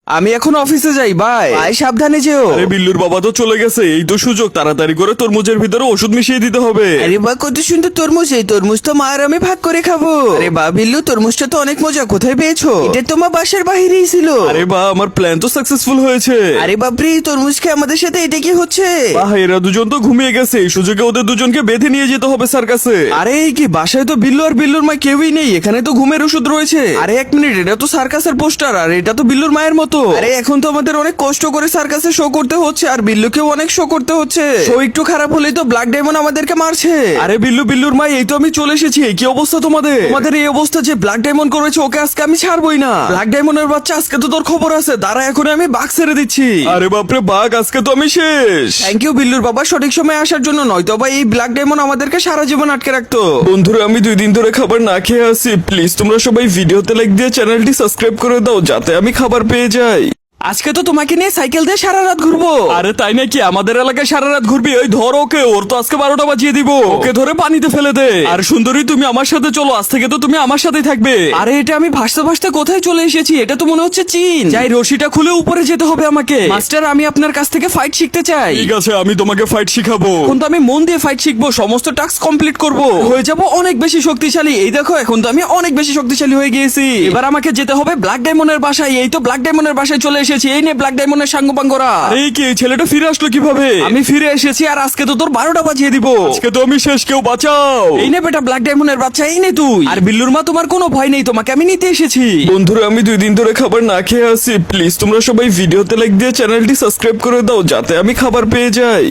আমি এখন অফিসে যাই, বাই বাই, সাবধানে যেও। আরে বিল্লুর বাবা তো চলে গেছে, এই তো সুযোগ, তাড়াতাড়ি করে তরমুজের ভিতরে ওষুধ মিশিয়ে দিতে হবে। আরে বা, কত সুন্দর তরমুজ! এই তরমুজ তো মা আর আমি ভাগ করে খাবো। আরে বা বিল্লু, তরমুজটা তো অনেক মজা, কোথায় পেয়েছো? এটা তোমার বাসার বাহিরেই ছিল। আরে বা, আমার প্ল্যান তো সাকসেসফুল হয়েছে। আরে বাপরে, তরমুজ খেয়ে আমাদের সাথে এটা কি হচ্ছে? বাহ, এরা দুজন তো ঘুমিয়ে গেছে, এই সুযোগে ওদের দুজনকে বেঁধে নিয়ে যেতে হবে স্যার কাছে। আরে এই কি, বাসায় তো বিল্লু আর বিল্লুর মা কেউই নেই, এখানে তো ঘুমের ওষুধ রয়েছে। আরে এক মিনিট, এটা তো সার্কাসের পোস্টার, আর এটা তো বিল্লুর মায়ের মতো। আরে এখন তো আমাদের অনেক কষ্ট করে সার্কাসে শো করতে হচ্ছে, আর বিল্লুকেও অনেক শো করতে হচ্ছে। শো একটু খারাপ হলেই তো ব্ল্যাক ডায়মন্ড আমাদেরকে মারছে। আরে বিল্লুর মা, এই তো আমি চলে এসেছি। কি অবস্থা তোমাদের? তোমাদের এই অবস্থা যে ব্ল্যাক ডায়মন্ড করেছে, ওকে আজকে আমি ছাড়বই না। ব্ল্যাক ডায়মন্ডের বাচ্চা, আজকে তো তোর খবর আছে, দাঁড়া এখন আমি বাঘ ছেড়ে দিচ্ছি। আরে বাপরে বাঘ, আজকে তো আমি শেষ। থ্যাংক ইউ বিল্লুর বাবা, সঠিক সময় আসার জন্য, নয়তো বা এই ব্ল্যাক ডায়মন্ড আমাদেরকে সারা জীবন আটকে রাখতো। বন্ধুরা, আমি 2 দিন ধরে খাবার না খেয়ে আছি, প্লিজ তোমরা সবাই ভিডিওতে লাইক দিয়ে চ্যানেলটি সাবস্ক্রাইব করে দাও, যাতে আমি খাবার পেয়ে যাই। আজকে তো তোমাকে নিয়ে সাইকেল দিয়ে সারা রাত ঘুরবো। আরে তাই নাকি? আমাদের এলাকায় সারা রাত ঘুরবি? ওই ধর ওকে, ওর তো আজকে 12টা বাজিয়ে দিব। ওকে ধরে পানিতে ফেলে দে। আর সুন্দরী, তুমি আমার সাথে চলো, আজ থেকে তো তুমি আমার সাথেই থাকবে। আরে এটা আমি ভাসতে ভাসতে কোথায় চলে এসেছি? এটা তো মনে হচ্ছে চীন। যাই, রশিটা খুলে উপরে যেতে হবে আমাকে। মাস্টার, আমি আপনার কাছ থেকে ফাইট শিখতে চাই। ঠিক আছে, আমি তোমাকে ফাইট শিখাবো। এখন তো আমি মন দিয়ে ফাইট শিখবো, সমস্ত টাস্ক কমপ্লিট করব, হয়ে যাব অনেক বেশি শক্তিশালী। এই দেখো, এখন তো আমি অনেক বেশি শক্তিশালী হয়ে গিয়েছি। এবার আমাকে যেতে হবে ব্ল্যাক ডায়মন্ডের বাসায়। এই তো ব্ল্যাক ডায়মন্ডের বাসায় চলে এসেছি। এই নে ব্ল্যাক ডায়মন্ডের সাঙ্গপাঙ্গরা। এই কি, এই ছেলেটা ফিরে আসলো কিভাবে? আমি ফিরে এসেছি, আর আজকে তো তোর 12টা বাজিয়ে দিব। আজকে তো আমি শেষ, কেউ বাঁচাও। এই নে বেটা ব্ল্যাক ডায়মন্ডের বাচ্চা, এই নে তুই। আর বিল্লুর মা, তোমার কোনো ভয় নেই, তোমাকে আমি নিতে এসেছি। বন্ধুরা, আমি 2 দিন ধরে খাবার না খেয়ে আছি, প্লিজ তোমরা সবাই ভিডিওতে লাইক দিয়ে চ্যানেলটি সাবস্ক্রাইব করে দাও, যাতে আমি খাবার পেয়ে যাই।